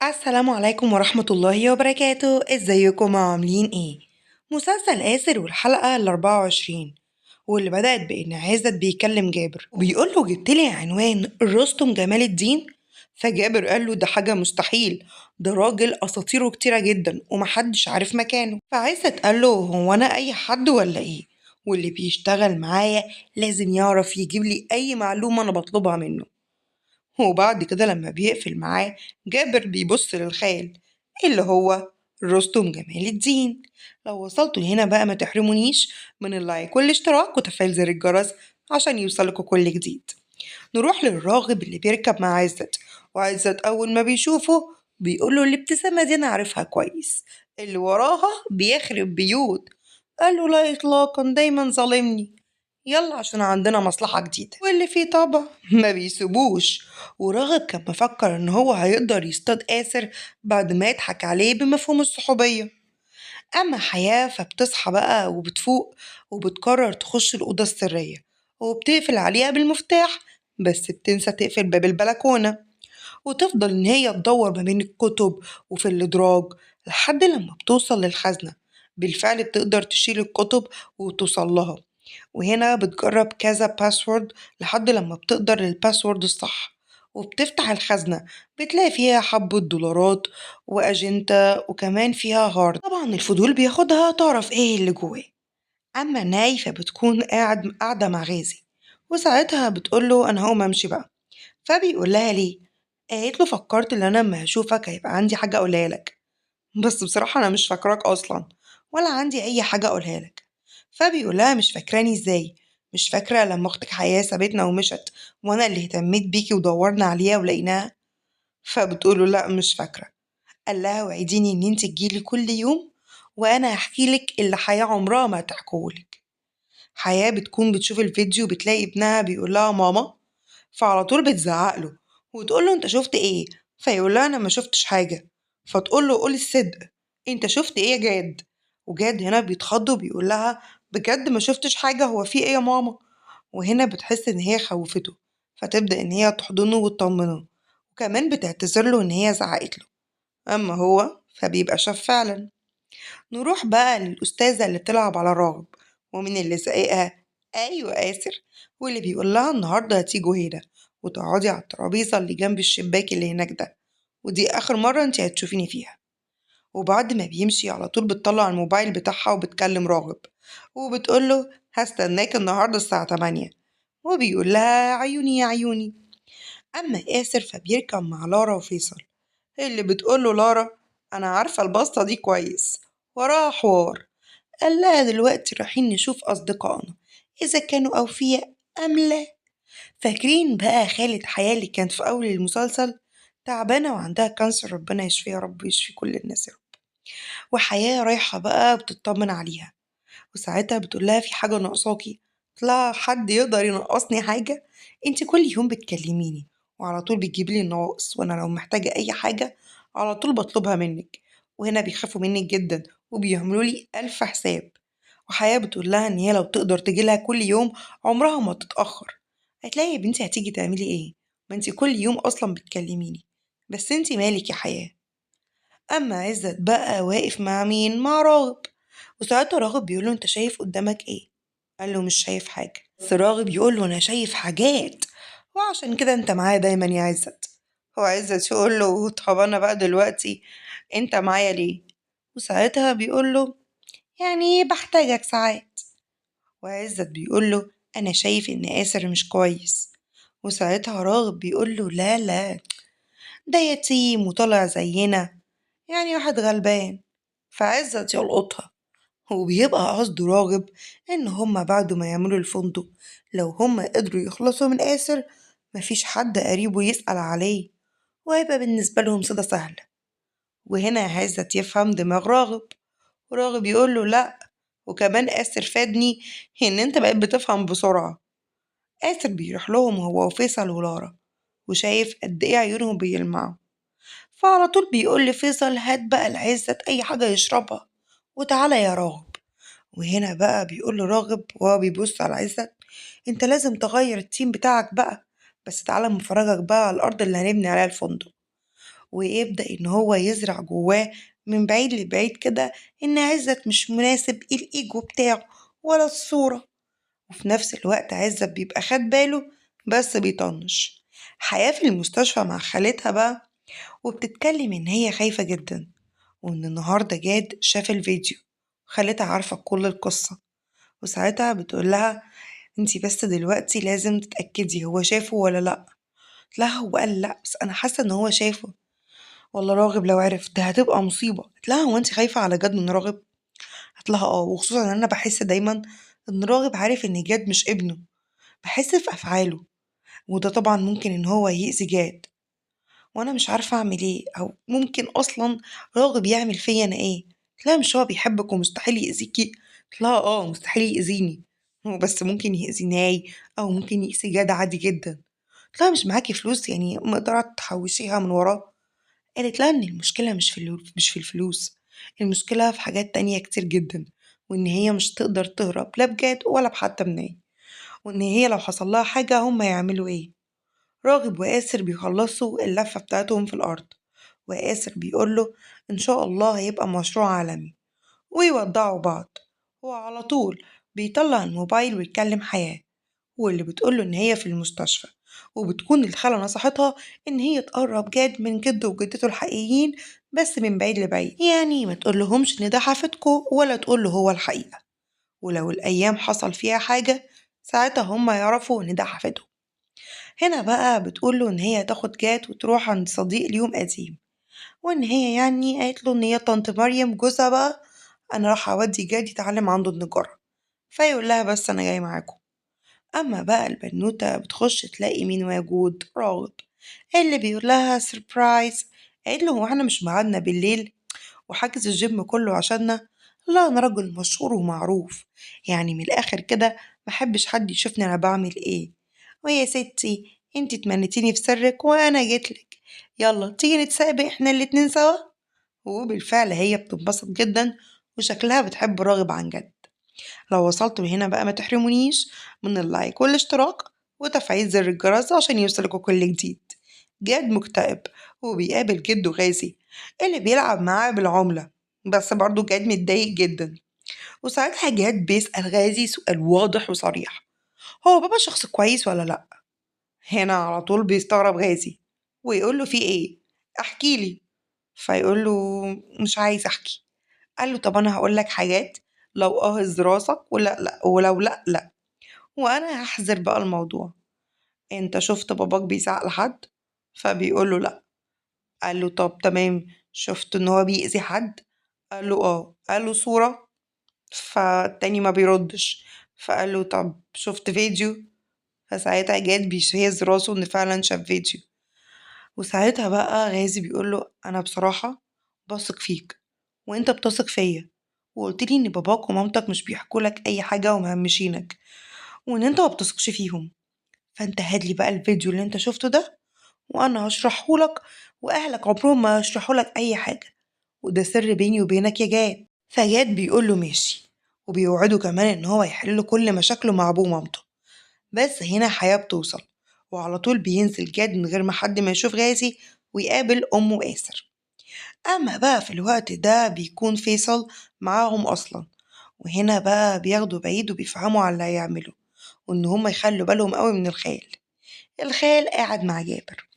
السلام عليكم ورحمة الله وبركاته، ازيكم عاملين ايه؟ مسلسل آسر والحلقة ال24 واللي بدأت بإن عزت بيكلم جابر وبيقول له جبتلي عنوان رستم جمال الدين. فجابر قال له ده حاجة مستحيل، ده راجل أساطيره كتيرة جدا ومحدش عارف مكانه. فعزت قال له هو أنا أي حد ولا ايه؟ واللي بيشتغل معايا لازم يعرف يجيب لي أي معلومة أنا بطلبها منه. وبعد كده لما بيقفل معاه جابر بيبص للخال اللي هو رستم جمال الدين. لو وصلتوا هنا بقى ما تحرمونيش من اللايك والاشتراك وتفعيل زر الجرس عشان يوصلكوا كل جديد. نروح للراغب اللي بيركب مع عزت، وعزت أول ما بيشوفه بيقوله الابتسامة دي أنا عارفها كويس، اللي وراها بيخرب بيوت. قاله لا إطلاقا، دايما ظالمني، يلا عشان عندنا مصلحة جديدة واللي فيه طبع ما بيسيبوش. وراغب كان مفكر إن هو هيقدر يصطاد آسر بعد ما يضحك عليه بمفهوم الصحوبية. أما حياة فبتصحى بقى وبتفوق وبتقرر تخش الأوضة السرية وبتقفل عليها بالمفتاح، بس بتنسى تقفل باب البلكونة. وتفضل إن هي تدور ما بين الكتب وفي الإدراج لحد لما بتوصل للخزنة. بالفعل بتقدر تشيل الكتب وتوصل لها، وهنا بتجرب كذا باسورد لحد لما بتقدر للباسورد الصح وبتفتح الخزنة. بتلاقي فيها حبة دولارات وأجندة وكمان فيها هارد. طبعا الفضول بياخدها تعرف ايه اللي جواه. أما ناي فبتكون قاعدة مع غازي، وساعتها بتقوله أنا هقوم أمشي بقى. فبيقول لها ليه؟ قالت له فكرت ان انا لما هشوفك هيبقى عندي حاجة اقولها لك، بس بصراحة انا مش فاكراك اصلا ولا عندي اي حاجة اقولها لك. فبيقول لها مش فاكراني ازاي؟ مش فاكرة لما اختك حياة سابتنا ومشت وانا اللي اهتميت بيكي ودورنا عليها ولقيناها؟ فبتقوله لا مش فاكرة. قال لها وعديني ان انت تجيلي كل يوم وانا هحكي لك اللي حياة عمرها ما هتحكيهولك. حياة بتكون بتشوف الفيديو بتلاقي ابنها بيقول لها ماما، فعلى طول بتزعق له وتقول له انت شفت ايه؟ فيقول لها انا ما شفتش حاجة. فتقول له قول الصدق، انت شفت ايه يا جاد؟ وجاد هنا بيتخض وبيقول لها بجد ما شفتش حاجة، هو في ايه يا ماما؟ وهنا بتحس ان هي خوفته، فتبدأ ان هي تحضنه وتطمنه، وكمان بتعتذر له ان هي زعقت له. اما هو فبيبقى شاف فعلا. نروح بقى للأستاذة اللي بتلعب على الراغب، ومين اللي زقها؟ أيوة آسر، واللي بيقول لها النهاردة هتيجوا هنا وتقعدي على الترابيزة اللي جنب الشباك اللي هناك ده، ودي آخر مرة انتي هتشوفيني فيها. وبعد ما بيمشي على طول بتطلع الموبايل بتاعها وبتكلم راغب وبتقوله هستناك النهاردة الساعة 8، وبيقول لها عيوني يا عيوني. أما آسر فبيركب مع لارا وفيصل، اللي بتقوله لارا أنا عارفة البسطة دي كويس، وراها حوار. قال لها دلوقتي رايحين نشوف أصدقائنا إذا كانوا أوفياء أم لا. فاكرين بقى خالة حياة اللي كانت في أول المسلسل تعبانة وعندها كانسر، ربنا يشفيها يا رب ويشفي كل الناس يا رب. وحياة رايحة بقى بتطمن عليها، وساعتها بتقول لها في حاجة ناقصاكي؟ طلع حد يقدر ينقصني حاجة؟ انت كل يوم بتكلميني وعلى طول بتجيبي لي النواقص، وانا لو محتاجة اي حاجة على طول بطلبها منك. وهنا بيخافوا منك جدا وبيعملوا لي ألف حساب. وحياة بتقول لها ان هي لو تقدر تجي لها كل يوم عمرها ما تتأخر. هتلاقي يا بنتي هتيجي تعملي ايه؟ ما انت كل يوم اصلا بتكلميني، بس انت مالك يا حياة. أما عزت بقى واقف مع مين؟ مع راغب. وساعتها راغب بيقوله انت شايف قدامك ايه؟ قال له مش شايف حاجة. بس راغب يقول له انا شايف حاجات، وعشان كده انت معايا دايما يا عزت. هو عزت يقول له طب انا بقى دلوقتي انت معايا ليه؟ وساعتها بيقول له يعني بحتاجك ساعات. وعزت بيقول له انا شايف ان آسر مش كويس. وساعتها راغب بيقول له لا لا، ده يتيم وطلع زينا، يعني واحد غلبان. فعزت يلقطها، وبيبقى قصده راغب إن هما بعد ما يعملوا الفندق لو هما قدروا يخلصوا من آسر مفيش حد قريبه يسأل عليه، وهيبقى بالنسبة لهم صدى سهلة. وهنا عزت يفهم دماغ راغب، وراغب يقوله لأ، وكمان آسر فادني إن أنت بقيت بتفهم بسرعة. آسر بيروح لهم هو وفيصل ولارا، وشايف قد إيه عيونهم بيلمعوا. فعلى طول بيقول لفيصل هات بقى لعزت أي حاجة يشربها وتعالى يا راغب. وهنا بقى بيقول له راغب وهو بيبص على عزت انت لازم تغير التيم بتاعك بقى، بس تعالى مفرجك بقى على الأرض اللي هنبني عليها الفندق. ويبدأ إن هو يزرع جواه من بعيد لبعيد كده إن عزت مش مناسب الإيجو بتاعه ولا الصورة. وفي نفس الوقت عزت بيبقى خد باله بس بيطنش. حياة في المستشفى مع خالتها بقى، وبتتكلم إن هي خايفة جدا، وإن النهاردة جاد شاف الفيديو. خالتها عارفة كل القصة، وساعتها بتقول لها انتي بس دلوقتي لازم تتأكدي هو شافه ولا لأ. قلت لها هو قال لأ بس أنا حاسة إن هو شافه. والله راغب لو عرف ده هتبقى مصيبة. قلت لها هو انتي خايفة على جد من راغب؟ قالت لها اه، وخصوصا إن أنا بحس دايما إن راغب عارف إن جاد مش ابنه، بحس في أفعاله، وده طبعا ممكن إن هو يأذي جاد، وأنا مش عارفة أعمل إيه، أو ممكن أصلا راغب يعمل فيا أنا إيه. قلت لها مش هو بيحبك ومستحيل يأذيكي؟ قلت لها اه مستحيل يأذيني، هو بس ممكن يأذي ناي أو ممكن يأذي جاد عادي جدا. قلت لها مش معاكي فلوس يعني مقدرة تحوشيها من وراه؟ قالت لها إن المشكلة مش في الفلوس، المشكلة في حاجات تانية كتير جدا، وإن هي مش تقدر تهرب لا بجد ولا بحتى مناي، وإن هي لو حصل لها حاجة هما يعملوا إيه. راغب وآسر بيخلصوا اللفة بتاعتهم في الأرض، وآسر بيقوله إن شاء الله هيبقى مشروع عالمي، ويودعوا بعض. هو على طول بيطلع الموبايل ويتكلم حياة، واللي بتقوله إن هي في المستشفى، وبتكون الخالة نصحتها إن هي تقرب جاد من جده وجدته الحقيقيين بس من بعيد لبعيد، يعني ما تقولهمش إن ده حفيدكوا ولا تقوله هو الحقيقة، ولو الأيام حصل فيها حاجة ساعتها هما يعرفوا إن ده حفيدهم. هنا بقى بتقوله إن هي تاخد جات وتروح عند صديق ليهم قديم، وإن هي يعني قالت له إن هي طنط مريم جوزها بقى أنا راح أودي جاد يتعلم عنده النجارة، فيقول لها بس أنا جاي معاكم. أما بقى البنوتة بتخش تلاقي مين موجود؟ راغب، اللي بيقول لها سربرايز. قالت له هو احنا مش ميعادنا بالليل وحاجز الجيم كله عشاننا؟ لا أنا راجل مشهور ومعروف، يعني من الآخر كده محبش حد يشوفني أنا بعمل إيه. ويا ستي انتي تمنيتيني في سرك وأنا جيتلك، يلا تيجي نتسابق احنا الاتنين سوا. وبالفعل هي بتنبسط جدا وشكلها بتحب راغب عن جد. لو وصلتوا هنا بقى ما تحرمونيش من اللايك والاشتراك وتفعيل زر الجرس عشان يوصلكوا كل جديد. جاد مكتئب وبيقابل جده غازي اللي بيلعب معاه بالعملة، بس برضه جاد متضايق جدا. وساعتها جاد بيسأل غازي سؤال واضح وصريح، هو بابا شخص كويس ولا لأ؟ هنا على طول بيستغرب غازي ويقول له في ايه؟ احكيلي. فيقول له مش عايز احكي. قال له طب انا هقول لك حاجات، لو اهز راسك ولا لا ولو لا لا، وانا هحذر بقى الموضوع. انت شفت باباك بيزعق لحد؟ فبيقول له لا. قال له طب تمام، شفت ان هو بيأذي حد؟ قال له اه. قال له صورة؟ فالتاني ما بيردش. فقال له طب شفت فيديو؟ فساعتها جاد بيهز راسه ان فعلا شاف فيديو. وساعتها بقى غازي بيقول له انا بصراحة بثق فيك وانت بتثق فيا، وقلت لي ان باباك ومامتك مش بيحكوا لك اي حاجة ومهمشينك وان انت ما بتثقش فيهم، فانت هاتلي بقى الفيديو اللي انت شفته ده وانا هشرحهولك، واهلك عمرهم ما هيشرحولك اي حاجة، وده سر بيني وبينك يا جاد. فجاد بيقول له ماشي، وبيوعده كمان ان هو يحل كل مشاكله مع ابوه ومامته. بس هنا حياة بتوصل، وعلى طول بينزل جاد من غير ما حد ما يشوف غازي ويقابل أمه آسر. أما بقى في الوقت ده بيكون فيصل معاهم أصلا، وهنا بقى بياخدوا بعيد وبيفهموا على اللي هيعمله، وإن هما يخلوا بالهم قوي من الخال. الخال قاعد مع جابر،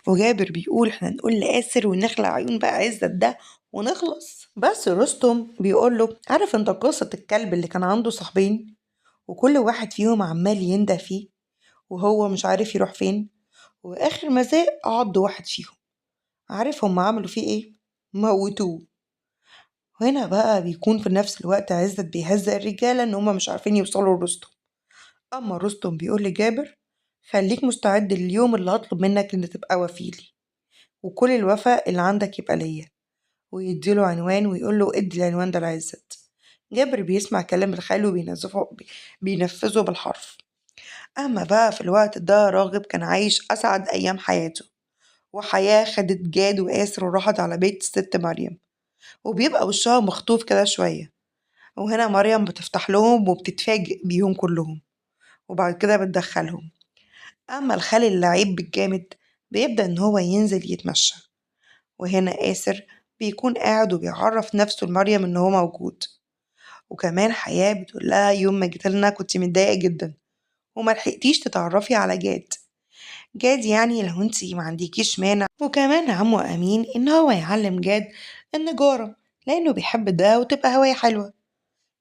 وجابر بيقول احنا نقول لآسر ونخلع عيون بقى عزت ده ونخلص. بس رستم بيقول له عارف انت قصة الكلب اللي كان عنده صاحبين وكل واحد فيهم عمال يندى فيه وهو مش عارف يروح فين، وآخر ما زهق عض واحد فيهم، عارف هم عملوا فيه ايه؟ موتوه. هنا بقى بيكون في نفس الوقت عزت بيهزق الرجالة ان هما مش عارفين يوصلوا لرستم. اما رستم بيقول لجابر خليك مستعد لليوم اللي هطلب منك ان تبقى وفيلي، وكل الوفاء اللي عندك يبقى ليا، ويديله عنوان ويقول له ادي العنوان ده لعزت. جابر بيسمع كلام الخال بينفذه بالحرف. أما بقى في الوقت ده راغب كان عايش أسعد أيام حياته، وحياة خدت جاد وآسر وراحت على بيت الست مريم، وبيبقى وشها مخطوف كده شوية. وهنا مريم بتفتح لهم وبتتفاجئ بيهم كلهم، وبعد كده بتدخلهم. أما الخال اللعيب بالجامد بيبدأ إن هو ينزل يتمشى، وهنا آسر بيكون قاعد وبيعرف نفسه لمريم إن هو موجود. وكمان حياة بتقول لها يوم ما جيتلنا كنت متضايقة جدا وملحقتيش تتعرفي على جاد. جاد يعني لو انتي ما عندكيش مانع. وكمان عمو أمين إن هو يعلم جاد النجارة لأنه بيحب ده وتبقى هواية حلوة.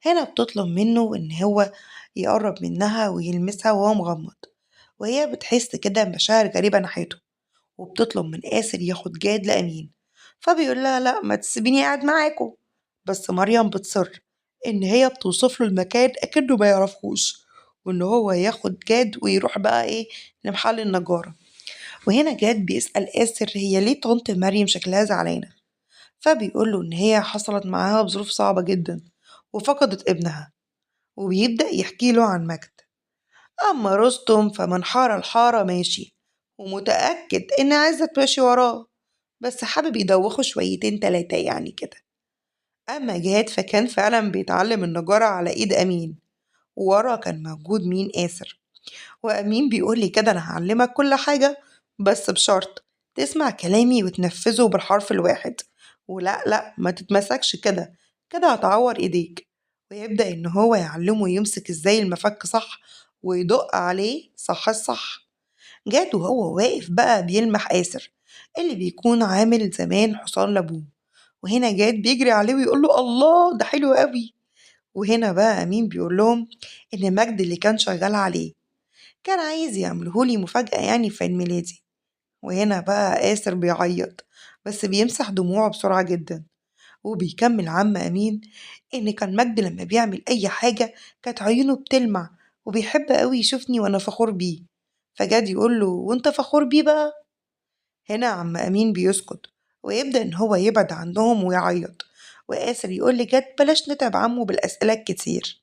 هنا بتطلب منه إن هو يقرب منها ويلمسها وهو مغمض، وهي بتحس كده بمشاعر غريبة ناحيته، وبتطلب من آسر ياخد جاد لأمين، فبيقول لها لا ما تسيبيني قاعد معاكم. بس مريم بتصر إن هي بتوصف له المكان أكنه ما يعرفهوش، وإن هو ياخد جاد ويروح بقى إيه لمحل النجارة. وهنا جاد بيسأل آسر هي ليه طنط مريم شكلها زعلانة، فبيقول له إن هي حصلت معاها بظروف صعبة جدا وفقدت ابنها، وبيبدأ يحكي له عن مجد. أما رستم فمن حار الحارة ماشي ومتأكد إن عزت ماشي وراه، بس حابب يدوخه شويتين تلاتة يعني كده. أما جهاد فكان فعلا بيتعلم النجارة على إيد أمين، وورا كان موجود مين آسر. وأمين بيقول لي كده أنا هعلمك كل حاجة بس بشرط تسمع كلامي وتنفذه بالحرف الواحد، ولا لا ما تتمسكش كده، كده هتعور ايديك. ويبدأ ان هو يعلمه يمسك ازاي المفك صح ويدق عليه صح الصح. جاد وهو واقف بقى بيلمح آسر اللي بيكون عامل زمان حصان لابوه، وهنا جاد بيجري عليه ويقول له الله ده حلو قوي. وهنا بقى أمين بيقول لهم إن مجد اللي كان شغال عليه كان عايز يعملهولي مفاجأة يعني في عيد ميلادي. وهنا بقى آسر بيعيط بس بيمسح دموعه بسرعة جدا، وبيكمل عم أمين إن كان مجد لما بيعمل أي حاجة كانت عيونه بتلمع وبيحب قوي يشوفني وأنا فخور بيه. فجاد يقول له وأنت فخور بيه بقى؟ هنا عم أمين بيسكت ويبدأ إن هو يبعد عنهم ويعيط، وآسر يقول لجد بلاش نتعب عمه بالأسئلة الكتير.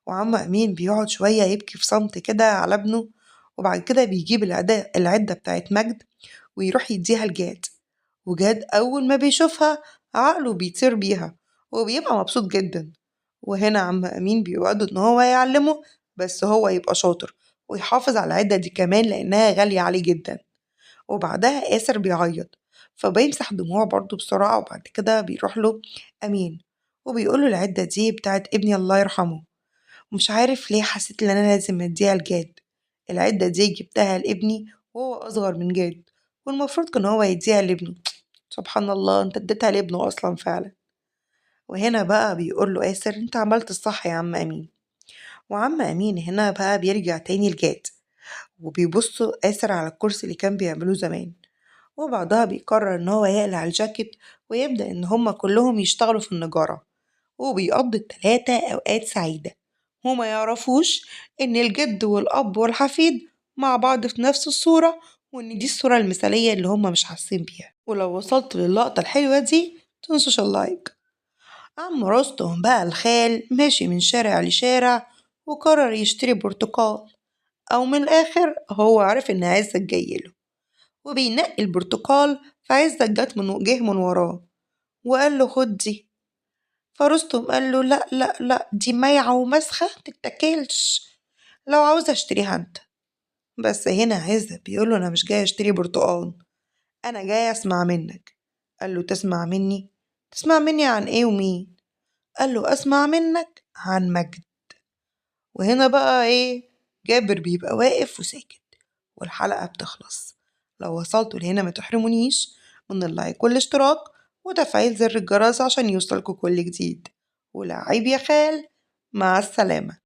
وعم أمين بيقعد شوية يبكي في صمت كده على ابنه، وبعد كده بيجيب العدة بتاعت مجد ويروح يديها لجاد. وجاد أول ما بيشوفها عقله بيطير بيها وبيبقى مبسوط جدا. وهنا عم أمين بيوعده إن هو يعلمه بس هو يبقى شاطر ويحافظ على العدة دي كمان لأنها غالية عليه جدا. وبعدها آسر بيعيط فبيمسح دموعه برضه بسرعة، وبعد كده بيروح له أمين وبيقوله العدة دي بتاعت ابني الله يرحمه، ومش عارف ليه حسيت إن أنا لازم أديها لجاد. العدة دي جبتها لابني وهو أصغر من جاد، والمفروض كان هو يديها لابنه. سبحان الله انت اديتها لابنه أصلا فعلا. وهنا بقى بيقول له آسر انت عملت الصح يا عم أمين. وعم أمين هنا بقى بيرجع تاني لجاد وبيبص آسر على الكرسي اللي كان بيعملوه زمان، وبعدها بيقرر إن هو يقلع الجاكيت ويبدأ إن هما كلهم يشتغلوا في النجارة. وبيقضي التلاتة أوقات سعيدة وما يعرفوش إن الجد والأب والحفيد مع بعض في نفس الصورة، وإن دي الصورة المثالية اللي هما مش حاسين بيها. ولو وصلت للقطة الحلوة دي متنسوش اللايك. عم رستم بقى الخال ماشي من شارع لشارع وقرر يشتري برتقال، أو من الآخر هو عرف إن عزت جايله وبينقي البرتقال، فعزت جه من وراه وقال له خد دي. فرستم قال له لا لا لا دي مايعة ومسخة متتاكلش، لو عاوز اشتريها انت. بس هنا عزت بيقول له انا مش جاي اشتري برتقال، انا جاي اسمع منك. قال له تسمع مني؟ تسمع مني عن ايه ومين؟ قال له اسمع منك عن مجد. وهنا بقى ايه جابر بيبقى واقف وساكت والحلقة بتخلص. لو وصلتوا لهنا ما تحرمونيش من اللايك والاشتراك وتفعيل زر الجرس عشان يوصلكوا كل جديد. ولعيب يا خال، مع السلامة.